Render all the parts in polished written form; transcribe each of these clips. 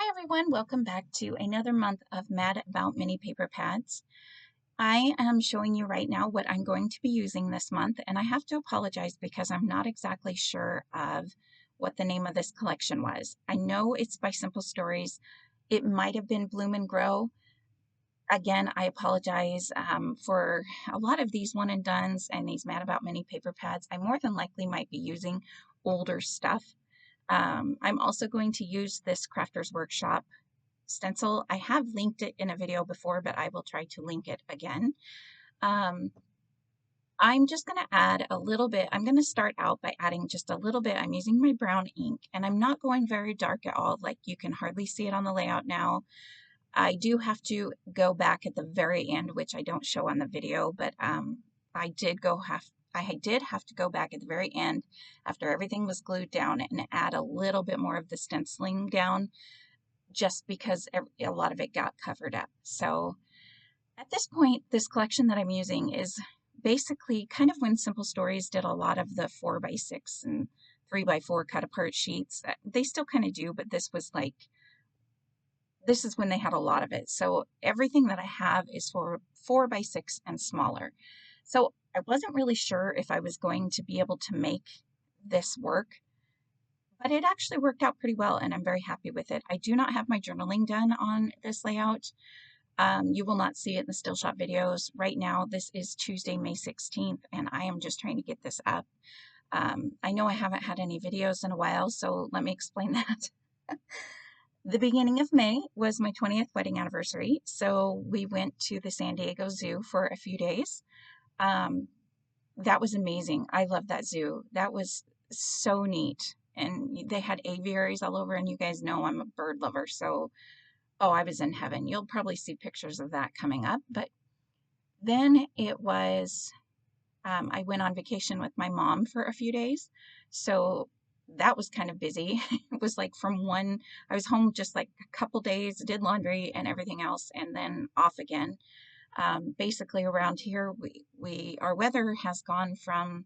Hi everyone, welcome back to another month of Mad About Mini Paper Pads. I am showing you right now what I'm going to be using this month, and I have to apologize because I'm not exactly sure of what the name of this collection was. I know it's by Simple Stories. It might have been Bloom and Grow. Again, I apologize for a lot of these one and dones and these Mad About Mini Paper Pads. I more than likely might be using older stuff. I'm also going to use this Crafters Workshop stencil. I have linked it in a video before, but I will try to link it again. I'm just going to add a little bit. I'm going to start out by adding just a little bit. I'm using my brown ink, and I'm not going very dark at all. Like, you can hardly see it on the layout now. I do have to go back at the very end, which I don't show on the video, but I did have to go back at the very end after everything was glued down and add a little bit more of the stenciling down, just because a lot of it got covered up. So at this point, this collection that I'm using is basically kind of when Simple Stories did a lot of the 4x6 and 3x4 cut apart sheets. They still kind of do, but this is when they had a lot of it. So everything that I have is for 4x6 and smaller. So I wasn't really sure if I was going to be able to make this work, but it actually worked out pretty well, and I'm very happy with it. I do not have my journaling done on this layout. You will not see it in the still shot videos. Right now, this is Tuesday, May 16th, and I am just trying to get this up. I know I haven't had any videos in a while, so let me explain that. The beginning of May was my 20th wedding anniversary, so we went to the San Diego Zoo for a few days. That was amazing. I love that zoo. That was so neat. And they had aviaries all over, and you guys know I'm a bird lover, so oh, I was in heaven. You'll probably see pictures of that coming up. But then it was, I went on vacation with my mom for a few days, so that was kind of busy. It was like I was home just like a couple days, did laundry and everything else, and then off again. Basically around here, our weather has gone from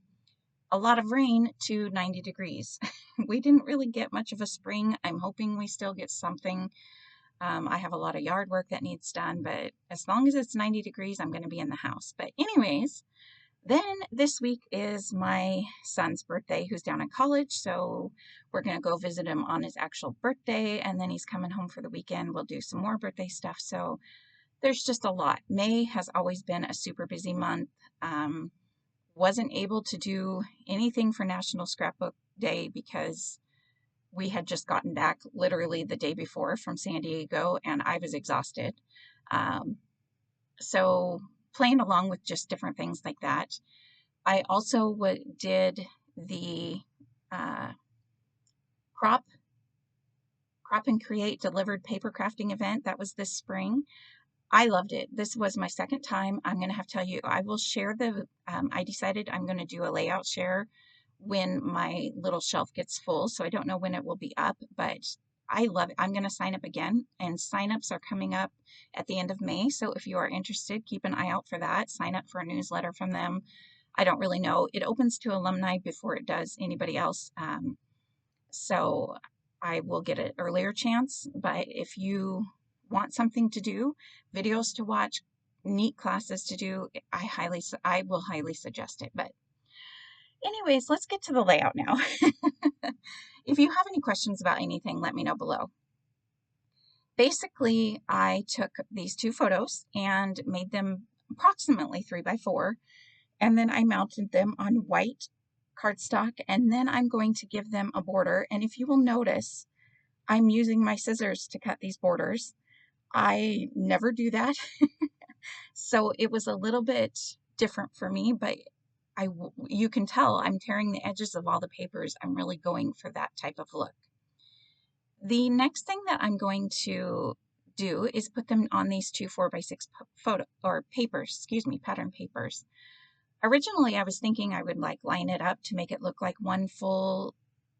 a lot of rain to 90 degrees. We didn't really get much of a spring. I'm hoping we still get something. I have a lot of yard work that needs done, but as long as it's 90 degrees, I'm going to be in the house. But anyways, then this week is my son's birthday, who's down in college. So we're going to go visit him on his actual birthday, and then he's coming home for the weekend. We'll do some more birthday stuff. So there's just a lot. May has always been a super busy month. Wasn't able to do anything for National Scrapbook Day because we had just gotten back literally the day before from San Diego, and I was exhausted. So playing along with just different things like that. I also did the crop and create delivered paper crafting event. That was this spring. I loved it. This was my second time. I'm going to have to tell you, I will share I decided I'm going to do a layout share when my little shelf gets full. So I don't know when it will be up, but I love it. I'm going to sign up again, and signups are coming up at the end of May. So if you are interested, keep an eye out for that. Sign up for a newsletter from them. I don't really know. It opens to alumni before it does anybody else. So I will get an earlier chance, but if you want something to do, videos to watch, neat classes to do, I will highly suggest it. But anyways, let's get to the layout now. If you have any questions about anything, let me know below. Basically, I took these two photos and made them approximately 3x4, and then I mounted them on white cardstock, and then I'm going to give them a border. And if you will notice, I'm using my scissors to cut these borders. I never do that. So it was a little bit different for me, but you can tell I'm tearing the edges of all the papers. I'm really going for that type of look. The next thing that I'm going to do is put them on these two 4x6 pattern papers. Originally, I was thinking I would like line it up to make it look like one full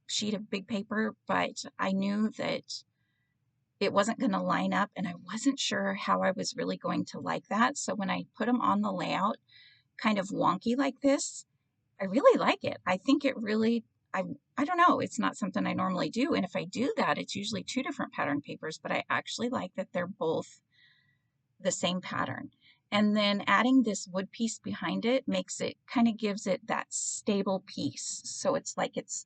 sheet of big paper, but I knew that it wasn't going to line up, and I wasn't sure how I was really going to like that. So when I put them on the layout kind of wonky like this, I really like it. I think it really I don't know, it's not something I normally do. And if I do that, it's usually two different pattern papers, but I actually like that they're both the same pattern. And then adding this wood piece behind it makes it kind of gives it that stable piece. So it's like it's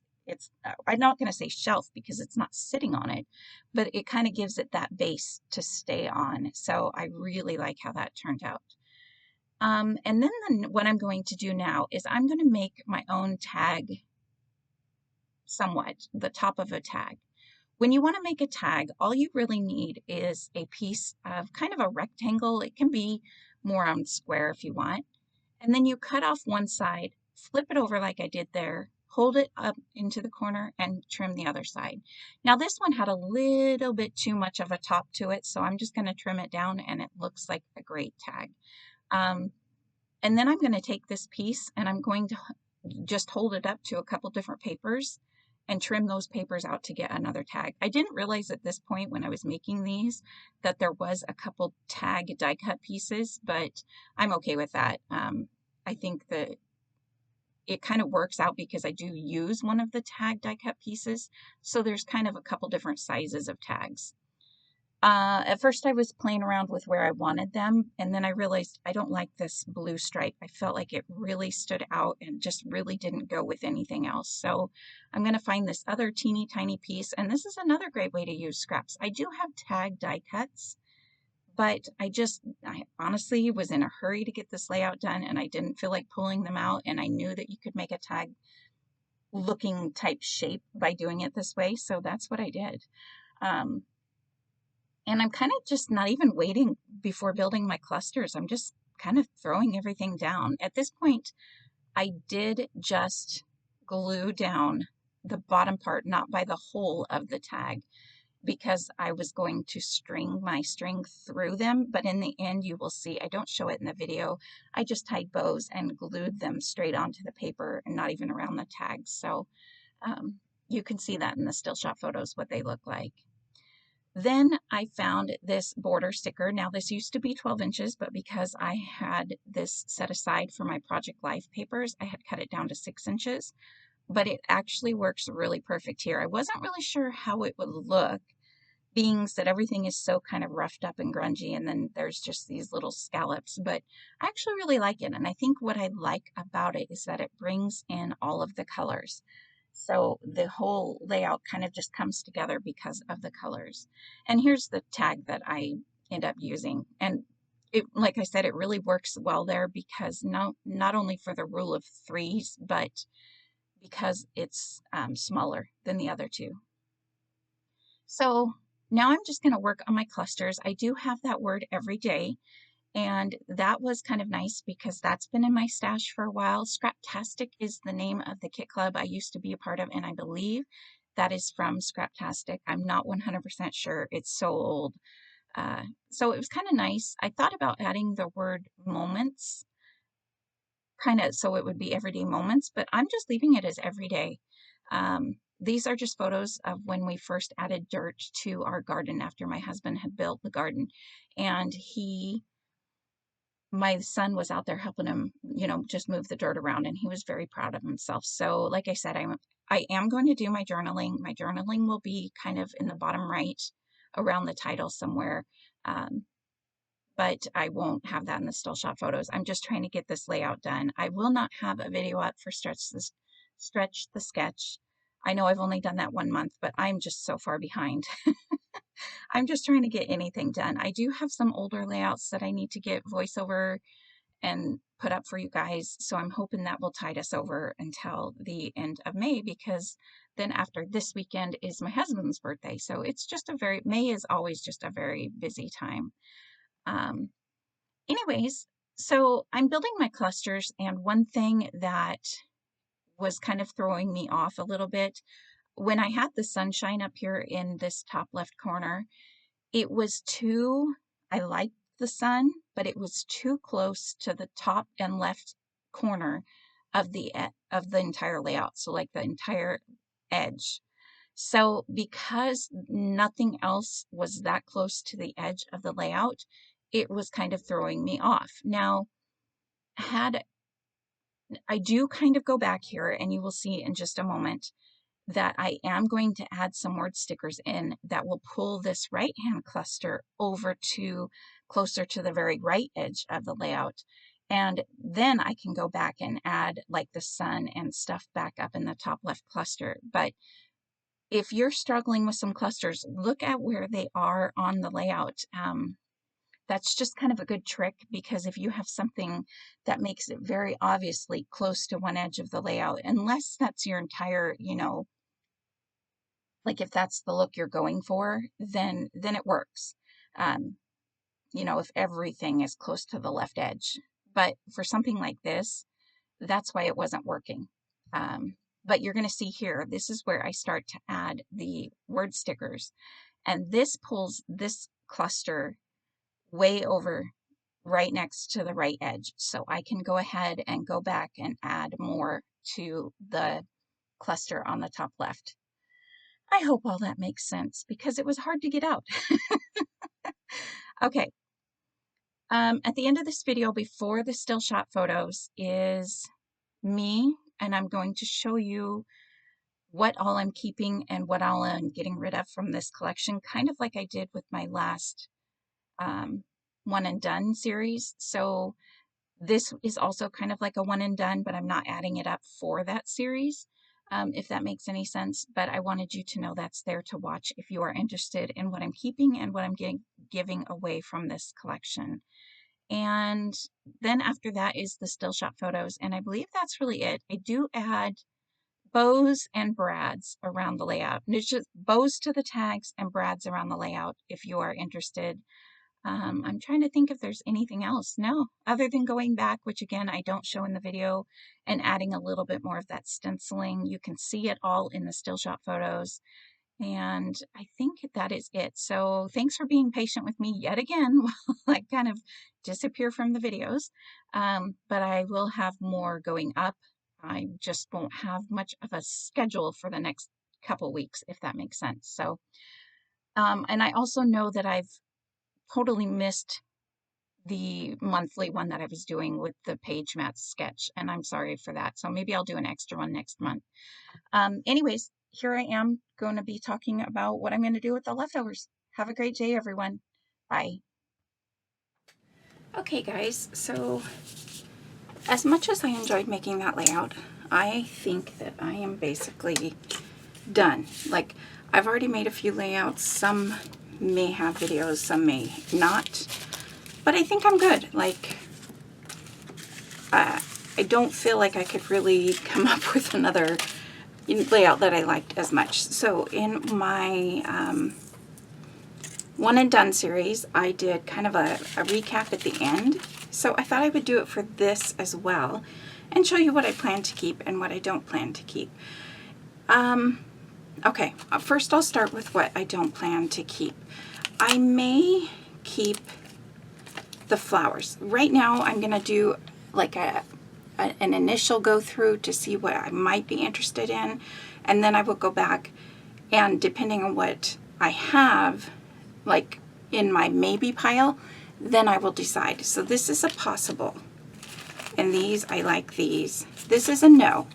I'm not going to say shelf because it's not sitting on it, but it kind of gives it that base to stay on. So I really like how that turned out. And then what I'm going to do now is I'm going to make my own tag, somewhat the top of a tag. When you want to make a tag, all you really need is a piece of kind of a rectangle. It can be more on square if you want. And then you cut off one side, flip it over like I did there, hold it up into the corner and trim the other side. Now this one had a little bit too much of a top to it, so I'm just going to trim it down and it looks like a great tag. And then I'm going to take this piece and I'm going to just hold it up to a couple different papers and trim those papers out to get another tag. I didn't realize at this point when I was making these that there was a couple tag die cut pieces, but I'm okay with that. I think that it kind of works out because I do use one of the tag die cut pieces, so there's kind of a couple different sizes of tags. At first I was playing around with where I wanted them, and then I realized I don't like this blue stripe. I felt like it really stood out and just really didn't go with anything else. So I'm going to find this other teeny tiny piece, and this is another great way to use scraps. I do have tag die cuts, but I honestly was in a hurry to get this layout done, and I didn't feel like pulling them out, and I knew that you could make a tag looking type shape by doing it this way, so that's what I did. And I'm kind of just not even waiting before building my clusters. I'm just kind of throwing everything down. At this point, I did just glue down the bottom part, not by the whole of the tag, because I was going to string my string through them. But in the end, you will see, I don't show it in the video, I just tied bows and glued them straight onto the paper and not even around the tags. So you can see that in the still shot photos, what they look like. Then I found this border sticker. Now this used to be 12 inches, but because I had this set aside for my Project Life papers, I had cut it down to 6 inches, but it actually works really perfect here. I wasn't really sure how it would look, being that everything is so kind of roughed up and grungy, and then there's just these little scallops, but I actually really like it. And I think what I like about it is that it brings in all of the colors. So the whole layout kind of just comes together because of the colors. And here's the tag that I end up using. And it, like I said, it really works well there because not only for the rule of threes, but because it's smaller than the other two. So now I'm just going to work on my clusters. I do have that word every day. And that was kind of nice because that's been in my stash for a while. Scraptastic is the name of the kit club I used to be a part of, and I believe that is from Scraptastic. I'm not 100% sure. It's so old. So it was kind of nice. I thought about adding the word moments, kind of so it would be everyday moments, but I'm just leaving it as everyday. These are just photos of when we first added dirt to our garden after my husband had built the garden. And my son was out there helping him, just move the dirt around, and he was very proud of himself. So like I said, I am going to do my journaling. My journaling will be kind of in the bottom right around the title somewhere. But I won't have that in the still shot photos. I'm just trying to get this layout done. I will not have a video up for Stretch the Sketch. I know I've only done that 1 month, but I'm just so far behind. I'm just trying to get anything done. I do have some older layouts that I need to get voiceover and put up for you guys. So I'm hoping that will tide us over until the end of May, because then after this weekend is my husband's birthday. So it's just May is always just a very busy time. Anyways, so I'm building my clusters, and one thing that was kind of throwing me off a little bit, when I had the sunshine up here in this top left corner, I liked the sun, but it was too close to the top and left corner of the entire layout. So like the entire edge. So because nothing else was that close to the edge of the layout, it was kind of throwing me off. Now, had I do kind of go back here, and you will see in just a moment that I am going to add some word stickers in that will pull this right-hand cluster over to closer to the very right edge of the layout. And then I can go back and add like the sun and stuff back up in the top left cluster. But if you're struggling with some clusters, look at where they are on the layout. That's just kind of a good trick, because if you have something that makes it very obviously close to one edge of the layout, unless that's your entire, like if that's the look you're going for, then it works. If everything is close to the left edge. But for something like this, that's why it wasn't working. But you're going to see here, this is where I start to add the word stickers. And this pulls this cluster way over right next to the right edge. So I can go ahead and go back and add more to the cluster on the top left. I hope all that makes sense, because it was hard to get out. Okay. At the end of this video, before the still shot photos, is me, and I'm going to show you what all I'm keeping and what all I'm getting rid of from this collection, kind of like I did with my last one and done series. So this is also kind of like a one and done, but I'm not adding it up for that series, if that makes any sense. But I wanted you to know that's there to watch if you are interested in what I'm keeping and what I'm giving away from this collection. And then after that is the still shot photos, and I believe that's really it. I do add bows and brads around the layout. And it's just bows to the tags and brads around the layout if you are interested. I'm trying to think if there's anything else. No, other than going back, which again, I don't show in the video, and adding a little bit more of that stenciling. You can see it all in the still shot photos. And I think that is it. So thanks for being patient with me yet again while I kind of disappear from the videos. But I will have more going up. I just won't have much of a schedule for the next couple weeks, if that makes sense. So, and I also know that I've totally missed the monthly one that I was doing with the page mat sketch, and I'm sorry for that. So maybe I'll do an extra one next month. Anyways, here I am going to be talking about what I'm going to do with the leftovers. Have a great day, everyone. Bye. Okay, guys, so as much as I enjoyed making that layout, I think that I am basically done. Like, I've already made a few layouts. Some may have videos, some may not, but I think I'm good. Like, I don't feel like I could really come up with another layout that I liked as much. So in my one and done series, I did kind of a recap at the end. So I thought I would do it for this as well and show you what I plan to keep and what I don't plan to keep. Okay, first I'll start with what I don't plan to keep. I may keep the flowers. Right now I'm going to do like an initial go through to see what I might be interested in, and then I will go back, and depending on what I have like in my maybe pile, then I will decide. So this is a possible, and these, I like these. This is a no.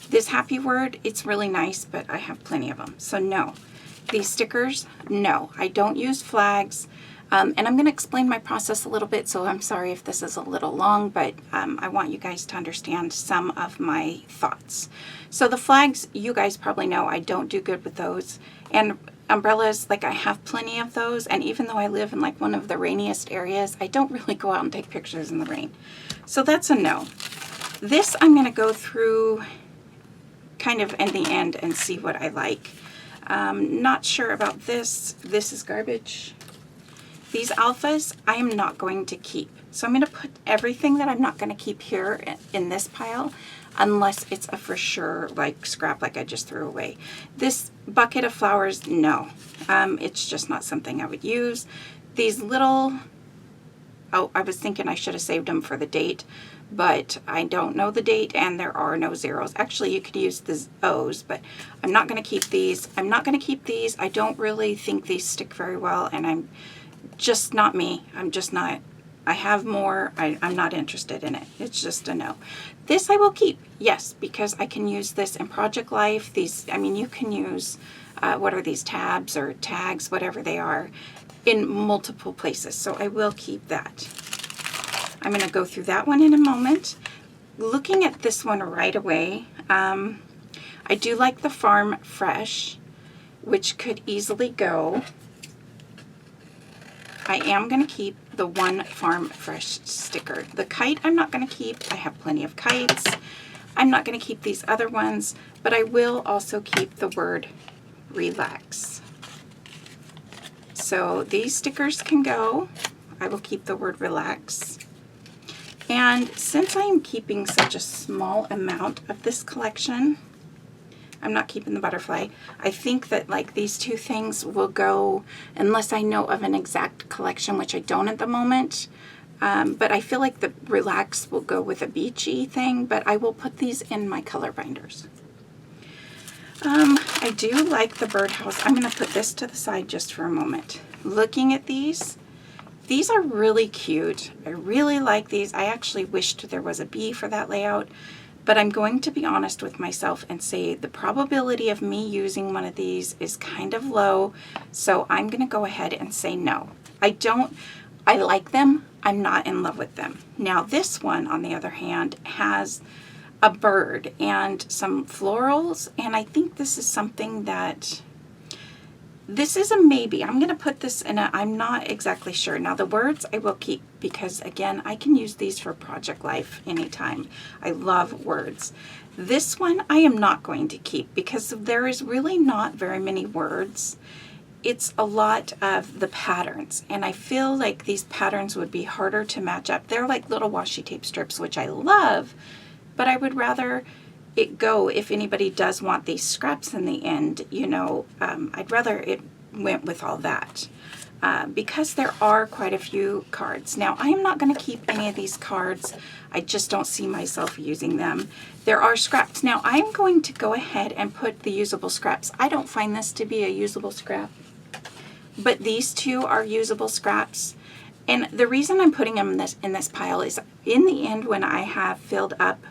This happy word, it's really nice, but I have plenty of them, so no. These stickers, no. I don't use flags, and I'm going to explain my process a little bit, so I'm sorry if this is a little long, but I want you guys to understand some of my thoughts. So the flags, you guys probably know I don't do good with those, and umbrellas, like I have plenty of those, and even though I live in like one of the rainiest areas, I don't really go out and take pictures in the rain. So that's a no. This I'm going to go through kind of in the end and see what I like. Not sure about this. This is garbage. These alphas I am not going to keep. So I'm going to put everything that I'm not going to keep here in this pile, unless it's a for sure like scrap like I just threw away. This bucket of flowers, no. It's just not something I would use. These little, oh, I was thinking I should have saved them for the date, but I don't know the date and there are no zeros. Actually, you could use the O's, but I'm not going to keep these. I'm not going to keep these. I don't really think these stick very well, and I'm just not me. I'm just not I have more. I'm not interested in it. It's just a no. This I will keep, yes, because I can use this in Project Life. These, I mean, you can use, what are these, tabs or tags, whatever they are, in multiple places. So I will keep that. I'm going to go through that one in a moment. Looking at this one right away, I do like the Farm Fresh, which could easily go. I am going to keep the one Farm Fresh sticker. The kite I'm not going to keep. I have plenty of kites. I'm not going to keep these other ones, but I will also keep the word relax. So these stickers can go. I will keep the word relax. And since I am keeping such a small amount of this collection, I'm not keeping the butterfly. I think that like these two things will go, unless I know of an exact collection, which I don't at the moment. But I feel like the relax will go with a beachy thing, but I will put these in my color binders. I do like the birdhouse. I'm going to put this to the side just for a moment. Looking at these are really cute. I really like these. I actually wished there was a bee for that layout. But I'm going to be honest with myself and say the probability of me using one of these is kind of low. So I'm going to go ahead and say no. I like them. I'm not in love with them. Now this one, on the other hand, has a bird and some florals. And I think this is something that, this is a maybe. I'm going to put this in a, I'm not exactly sure. Now the words I will keep because again, I can use these for Project Life anytime. I love words. This one I am not going to keep because there is really not very many words. It's a lot of the patterns, and I feel like these patterns would be harder to match up. They're like little washi tape strips, which I love, but I would rather it go if anybody does want these scraps in the end, you know. I'd rather it went with all that because there are quite a few cards. Now I am not going to keep any of these cards. I just don't see myself using them. There are scraps. Now I'm going to go ahead and put the usable scraps. I don't find this to be a usable scrap, but these two are usable scraps. And the reason I'm putting them in this pile is in the end, when I have filled up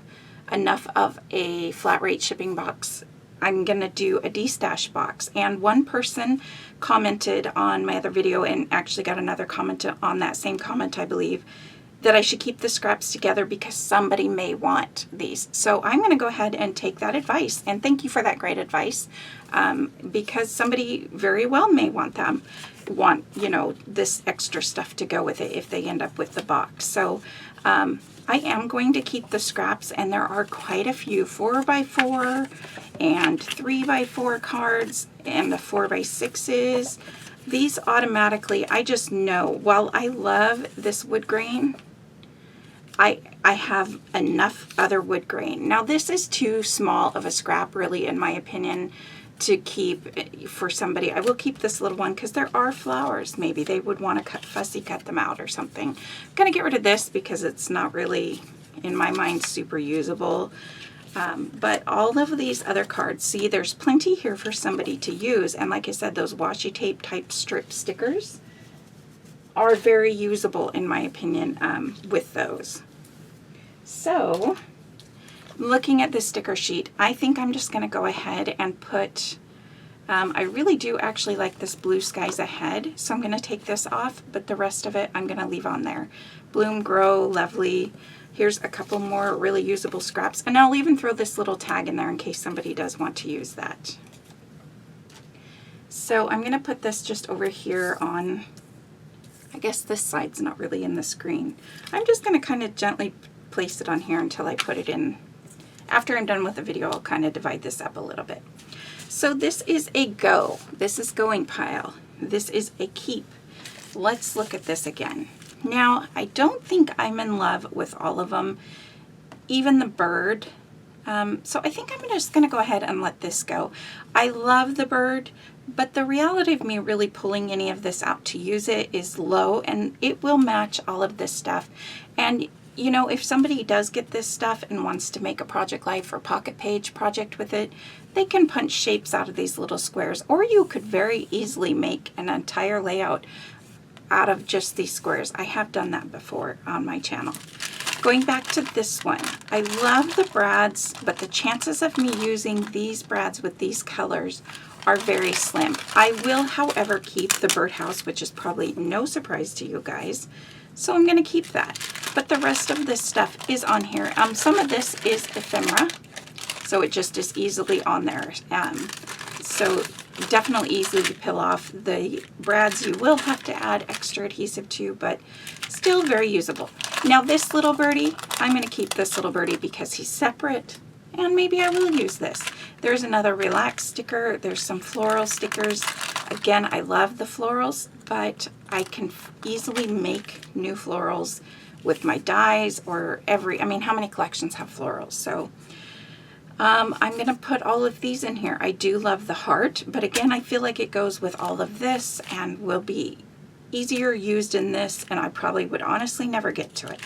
enough of a flat rate shipping box, I'm going to do a de-stash box. And one person commented on my other video and actually got another comment on that same comment, I believe, that I should keep the scraps together because somebody may want these. So I'm going to go ahead and take that advice. And thank you for that great advice because somebody very well may want them, you know, this extra stuff to go with it if they end up with the box. So I am going to keep the scraps, and there are quite a few 4x4 and 3x4 cards and the 4x6s. These automatically, I just know, while I love this wood grain, I have enough other wood grain. Now this is too small of a scrap, really, in my opinion, to keep for somebody. I will keep this little one because there are flowers. Maybe they would want to fussy cut them out or something. I'm going to get rid of this because it's not really, in my mind, super usable. But all of these other cards, see, there's plenty here for somebody to use. And like I said, those washi tape type strip stickers are very usable, in my opinion, with those. So looking at this sticker sheet, I think I'm just going to go ahead and put, I really do actually like this Blue Skies Ahead, so I'm going to take this off, but the rest of it I'm going to leave on there. Bloom, Grow, Lovely. Here's a couple more really usable scraps, and I'll even throw this little tag in there in case somebody does want to use that. So I'm going to put this just over here on, I guess this side's not really in the screen. I'm just going to kind of gently place it on here until I put it in. After I'm done with the video, I'll kind of divide this up a little bit. So this is a go. This is going pile. This is a keep. Let's look at this again. Now, I don't think I'm in love with all of them, even the bird. So I think I'm just going to go ahead and let this go. I love the bird, but the reality of me really pulling any of this out to use it is low, and it will match all of this stuff. And you know, if somebody does get this stuff and wants to make a Project Life or Pocket Page project with it, they can punch shapes out of these little squares, or you could very easily make an entire layout out of just these squares. I have done that before on my channel. Going back to this one, I love the brads, but the chances of me using these brads with these colors are very slim. I will, however, keep the birdhouse, which is probably no surprise to you guys. So I'm going to keep that. But the rest of this stuff is on here. Some of this is ephemera, so it just is easily on there. So definitely easily to peel off. The brads you will have to add extra adhesive to, but still very usable. Now this little birdie, I'm going to keep this little birdie because he's separate, and maybe I will use this. There's another relax sticker. There's some floral stickers. Again, I love the florals, but I can easily make new florals with my dies or I mean, how many collections have florals? So I'm going to put all of these in here. I do love the heart, but again, I feel like it goes with all of this and will be easier used in this, and I probably would honestly never get to it.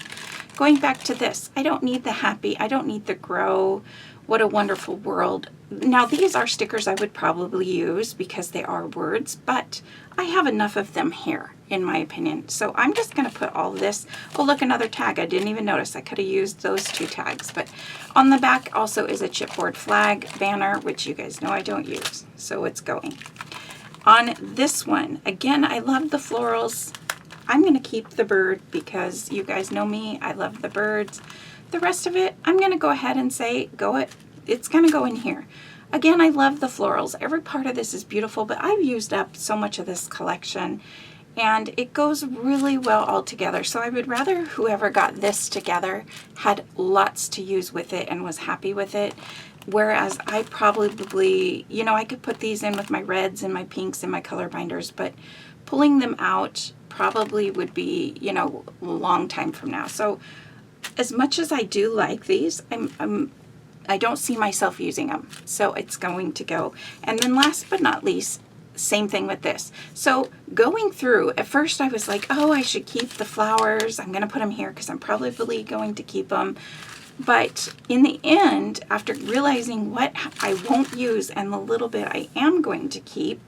Going back to this, I don't need the happy, I don't need the grow, what a wonderful world. Now these are stickers I would probably use because they are words, but I have enough of them here, in my opinion. So I'm just going to put all this. Oh, look, another tag. I didn't even notice. I could have used those 2 tags. But on the back also is a chipboard flag banner, which you guys know I don't use. So it's going. On this one, again, I love the florals. I'm going to keep the bird because you guys know me. I love the birds. The rest of it, I'm going to go ahead and say, it's going to go in here. Again, I love the florals. Every part of this is beautiful, but I've used up so much of this collection, and it goes really well all together. So I would rather whoever got this together had lots to use with it and was happy with it. Whereas I probably, you know, I could put these in with my reds and my pinks and my color binders, but pulling them out probably would be, you know, a long time from now. So as much as I do like these, I don't see myself using them. So it's going to go. And then last but not least, same thing with this. So going through, at first I was like, oh, I should keep the flowers. I'm going to put them here because I'm probably going to keep them. But in the end, after realizing what I won't use and the little bit I am going to keep,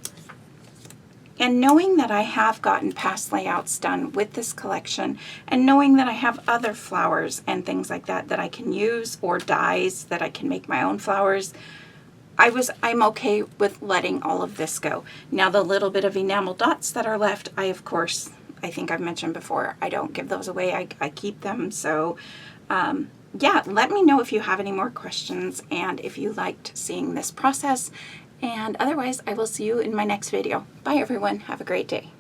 and knowing that I have gotten past layouts done with this collection, and knowing that I have other flowers and things like that that I can use, or dies that I can make my own flowers, I'm okay with letting all of this go. Now the little bit of enamel dots that are left, I think I've mentioned before, I don't give those away. I keep them. So yeah, let me know if you have any more questions and if you liked seeing this process. And otherwise, I will see you in my next video. Bye everyone. Have a great day.